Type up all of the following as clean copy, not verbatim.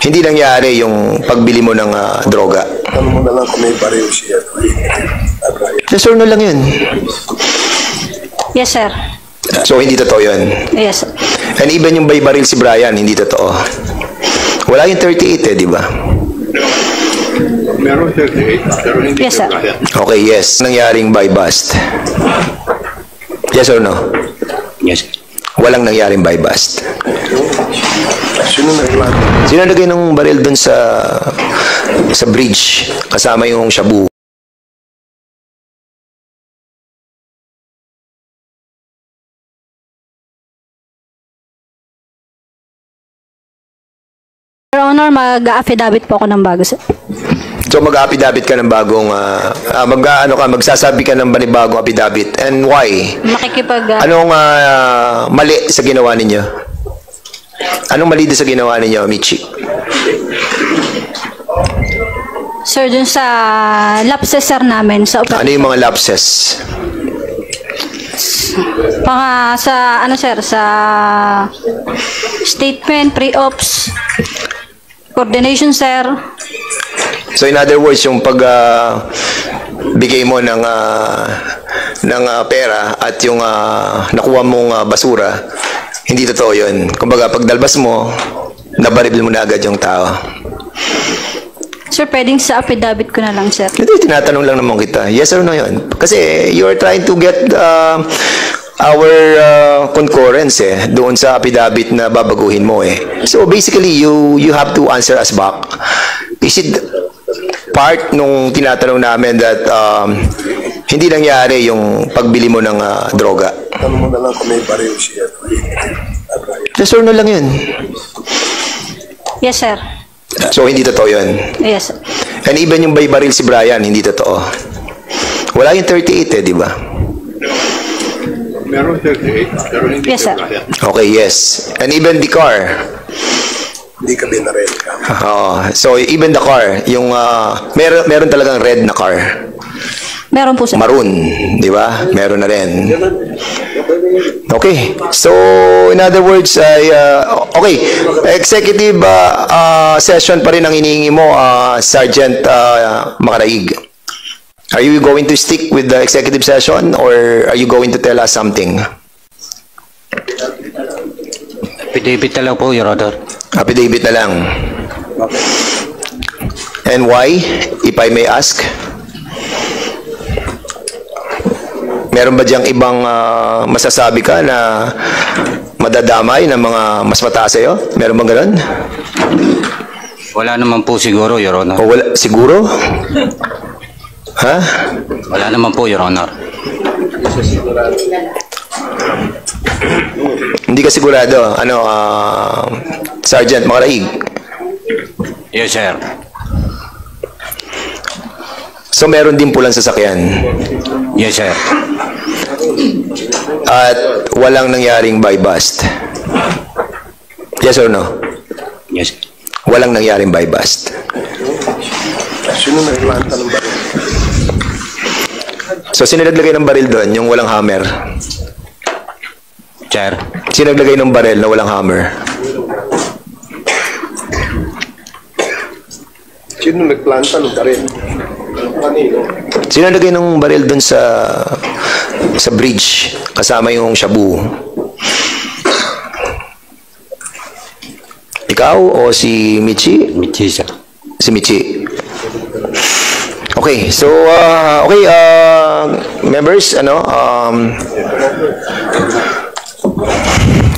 Hindi nangyari yung pagbili mo ng droga. Ano mo na lang kung may baril siya. Yes or no lang yun. Yes, sir. So, hindi totoo yun. Yes. And even yung by baril si Brian, hindi totoo. Wala yung 38 di ba? Meron 38, pero hindi Yes, sir. Okay, yes. Nangyaring by bust. Yes or no? Yes. Walang nangyaring by bust. Sino nagplan? Sino nagay ng baril dun sa bridge kasama yung shabu? Your Honor, mag-affidavit po ako ng bago, sir. So mag-affidavit ka ng bagong magsasabi ka ng bagong affidavit. And why? Anong mali sa ginawa ninyo? Anong mali sa ginawa ninyo, Michi? Sir, dun sa lapses, sir, namin. Sa Ano yung mga lapses? sa statement, pre-ops, coordination, sir. So in other words, yung pag bigay mo ng pera at yung nakuha mong basura, hindi totoo yun. Kumbaga, pag dalbas mo, nabaril mo na agad yung tao. Sir, pwedeng sa affidavit ko na lang, sir. Hindi, tinatanong lang naman kita. Yes or no yun? Kasi you're trying to get our concurrence doon sa affidavit na babaguhin mo So basically, you have to answer us back. Is it part nung tinatanong namin that hindi nangyari yung pagbili mo ng droga? Ano mo na lang kung may baril siya. Yes or no lang yun. Yes, sir. So hindi totoo yun. Yes, sir. And even yung by baril si Brian, hindi totoo. Wala yung 38 di ba? Meron 38, pero hindi Yes, sir. Okay, yes. And even the car. Hindi ka binaril. So even the car, yung meron talagang red na car. Meron po, sir. Maroon, di ba? Meron na rin. Okay. So in other words, okay, executive session pa rin ang hinihingi mo, Sergeant Macaraig. Are you going to stick with the executive session or are you going to tell us something? Affidavit na lang po, Your Honor. Affidavit na lang. And why, if I may ask? Meron ba diyang ibang masasabi ka na madadamay ng mga mas mataas sa'yo? Meron bang ganun? Wala naman po siguro, Your Honor. O wala, siguro? Ha? Wala naman po, Your Honor. Hindi ka sigurado? Ano, Sergeant Macaraig? Yes, sir. So meron din pulang sasakyan? Yes, sir. At walang nangyaring by bust? Yes or no? Yes. Walang nangyaring by bust? Sino nagplanta ng baril? So sino naglagay ng baril doon, yung walang hammer? Sir. Sino naglagay ng baril na walang hammer? Sino nagplanta ng baril? Kanino? Sino naglagay ng baril doon sa bridge kasama yung shabu? Ikaw o si Michi? Michi, sir. Si Michi. Okay, so members,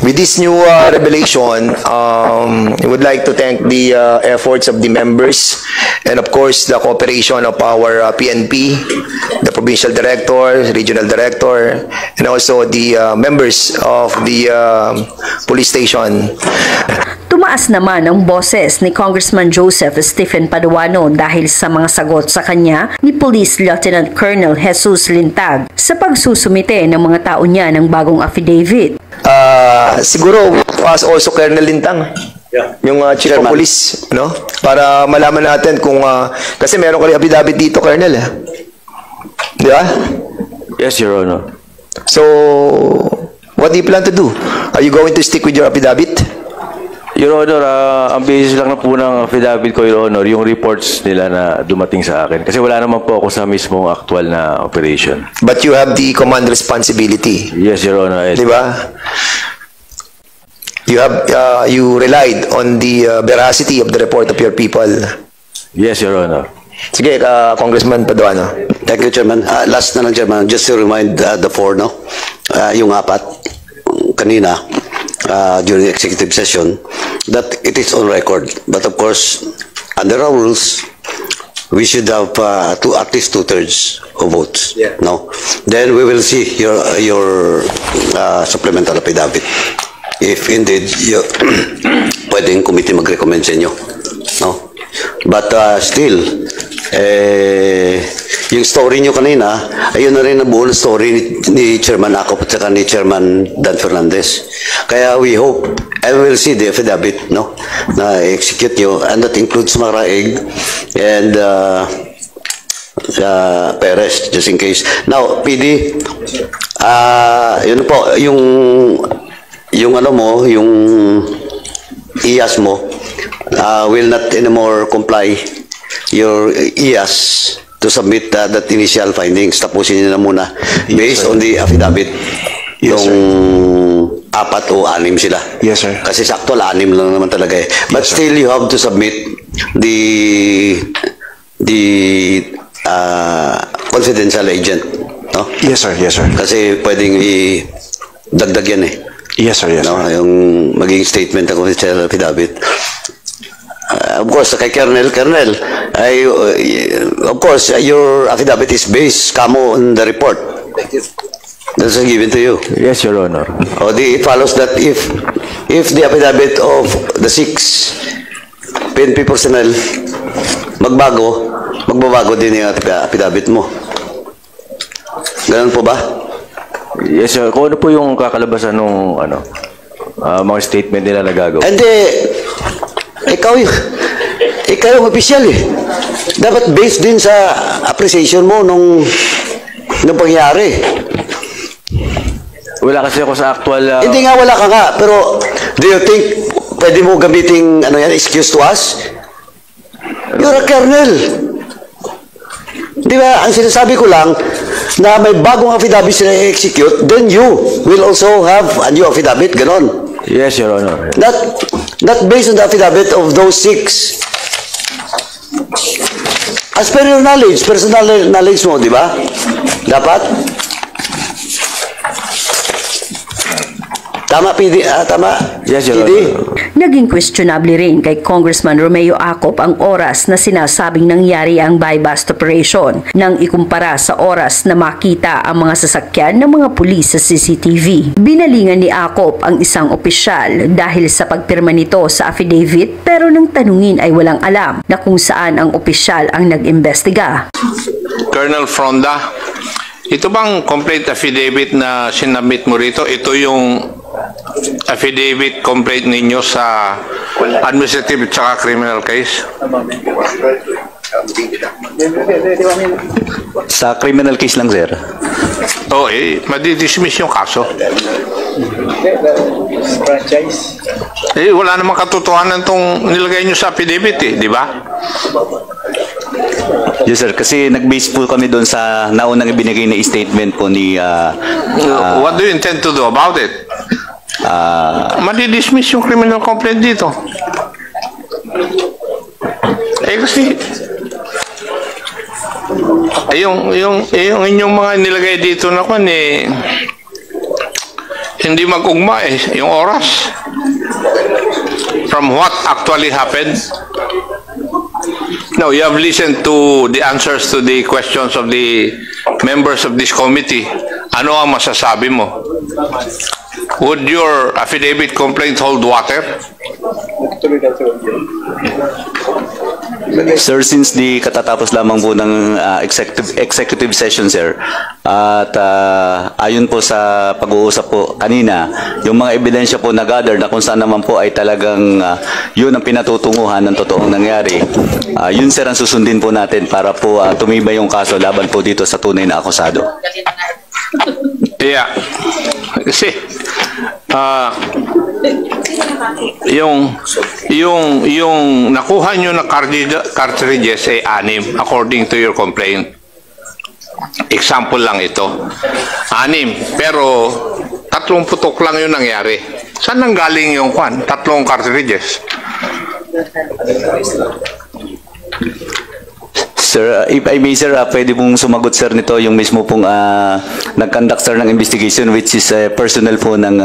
with this new revelation, I would like to thank the efforts of the members and of course the cooperation of our PNP, the provincial director, regional director, and also the members of the police station. Tumaas naman ang boses ni Congressman Joseph Stephen Paduano dahil sa mga sagot sa kanya ni Police Lieutenant Colonel Jesus Lintag sa pagsusumite ng mga tao niya ng bagong affidavit. Siguro as also Colonel Lintang, yung Chief of Police, no? Para malaman natin kung kasi meron ka rin affidavit dito, Colonel. Di ba? Yes, Your Honor. So, what do you plan to do? Are you going to stick with your affidavit? Your Honor, ang basis lang na po ng affidavit ko, Your Honor, yung reports nila na dumating sa akin. Kasi wala naman po ako sa mismong actual na operation. But you have the command responsibility. Yes, Your Honor. Di ba? You relied on the veracity of the report of your people. Yes, Your Honor. Sige, Congressman Paduano. Thank you, Chairman. Last na lang, Chairman, just to remind the four, no? Yung apat, kanina, during executive session, that it is on record. But of course, under our rules, we should have at least 2/3 of votes. Yeah. No? Then we will see your supplemental affidavit. If indeed, pwedeng committee mag-recommend sa inyo. No? But still, yung story nyo kanina, ayun na rin ang buo na story ni Chairman Acop at saka ni Chairman Dan Fernandez. Kaya we hope, and we'll see the affidavit, no, na execute nyo, and that includes Maraig and Perez, just in case. Now, PD, yun po, yung ano mo, yung IAS mo, will not anymore comply your IAS to submit that initial findings. Tapusin niyo na muna based on the affidavit. Yes, yung 4 o 6 sila. Yes, sir. Kasi sakto 6 lang naman talaga eh. But Yes, sir. still you have to submit the confidential agent. No? Yes, sir. Yes, sir. Kasi pwedeng i-dagdag yan eh. Yes, sir. Yes, No, yung maging statement ng confidential affidavit. Of course, kay Colonel, of course, your affidavit is based on the report. That's given to you. Yes, Your Honor. It follows that if the affidavit of the 6 PNP personnel magbabago din yung affidavit mo. Ganun po ba? Yes, sir. Kung ano po yung kakalabasan nung mga statement nila na gagawin. And ikaw yung official eh. Dapat based din sa appreciation mo nung pangyari. Wala kasi ako sa actual... Hindi nga, wala ka nga. Pero, do you think pwede mo gamitin excuse to us? You're a colonel. Di ba, ang sinasabi ko lang, na may bagong affidavit sila i-execute, then you will also have a new affidavit, ganon. Yes, Your Honor. Not based on the affidavit of those 6. As per your knowledge, personal knowledge mo, di ba? Dapat? Tama, PD? Tama? Yes, Your PD? Honor. Naging questionable rin kay Congressman Romeo Acop ang oras na sinasabing nangyari ang buy-bust operation nang ikumpara sa oras na makita ang mga sasakyan ng mga pulis sa CCTV. Binalingan ni Acop ang isang opisyal dahil sa pagpirma nito sa affidavit pero nang tanungin ay walang alam na kung saan ang opisyal ang nag-imbestiga. Colonel Fronda, ito bang complete affidavit na sinabit mo rito? Ito yung affidavit complaint ninyo sa administrative at criminal case? Sa criminal case lang, sir. Oo, madidismiss yung kaso. Wala namang katotohanan itong nilagay nyo sa affidavit di ba? Yes, sir. Kasi nag-base po kami doon sa naunang ibinigay na statement po ni... What do you intend to do about it? Madidismiss yung criminal complaint dito. Kasi yung inyong mga nilagay dito na hindi mag-ugma yung oras from what actually happened. Now, you have listened to the answers to the questions of the members of this committee. Ano ang masasabi mo? Would your affidavit complaint hold water? Sir, since di katatapos lamang po ng executive session, sir, at ayon po sa pag-uusap po kanina, yung mga ebidensya po na-gather na kung saan naman po ay talagang yun ang pinatutunguhan ng totoong nangyari, yun, sir, ang susundin po natin para po tumibay yung kaso laban po dito sa tunay na akusado. Yeah. Kasi, yung nakuha nyo na cartridges ay 6 according to your complaint. Example lang ito. 6, pero 3 putok lang yung nangyari. Saan nanggaling yung 3 cartridges? Sir, if I may sir, pwede pong sumagot sir nito yung mismo pong nag-conduct sir ng investigation which is personnel po ng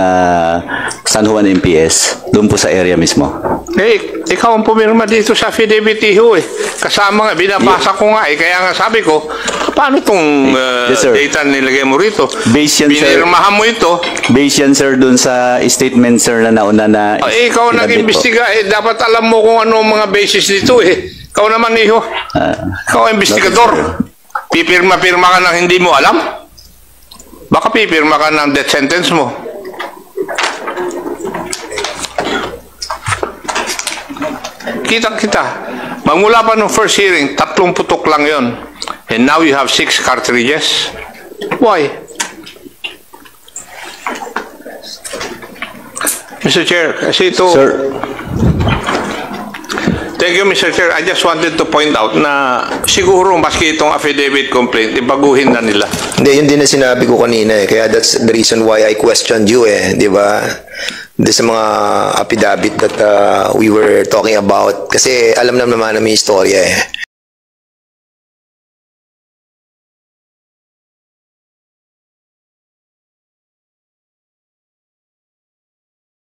San Juan MPS doon po sa area mismo. Eh, ikaw ang pumirma dito sa affidavit iho eh. Kasama nga, binabasa ko nga eh. Kaya nga sabi ko, paano itong Yes, sir. data nilagay mo rito? Based yan, sir. Pinirmahan mo ito. Based yan sir doon sa statement sir na nauna na Ikaw sinabit po. nag-imbestiga eh. Dapat alam mo kung ano ang mga basis dito eh. Ikaw naman iho. Ikaw ang investigador. Pipirma-pirma ka ng hindi mo alam? Baka pipirma ka ng death sentence mo. Kita-kita. Magmula pa nung first hearing, 3 putok lang yon. And now you have 6 cartridges. Why? Mr. Chair, kasi ito... Sir, Thank you, Mr. Chair. I just wanted to point out na siguro maski itong affidavit complaint, ibaguhin na nila. Hindi, yun din na sinabi ko kanina eh. Kaya that's the reason why I questioned you eh. Di ba? Doon sa mga affidavit that we were talking about. Kasi alam naman namin yung istorya eh.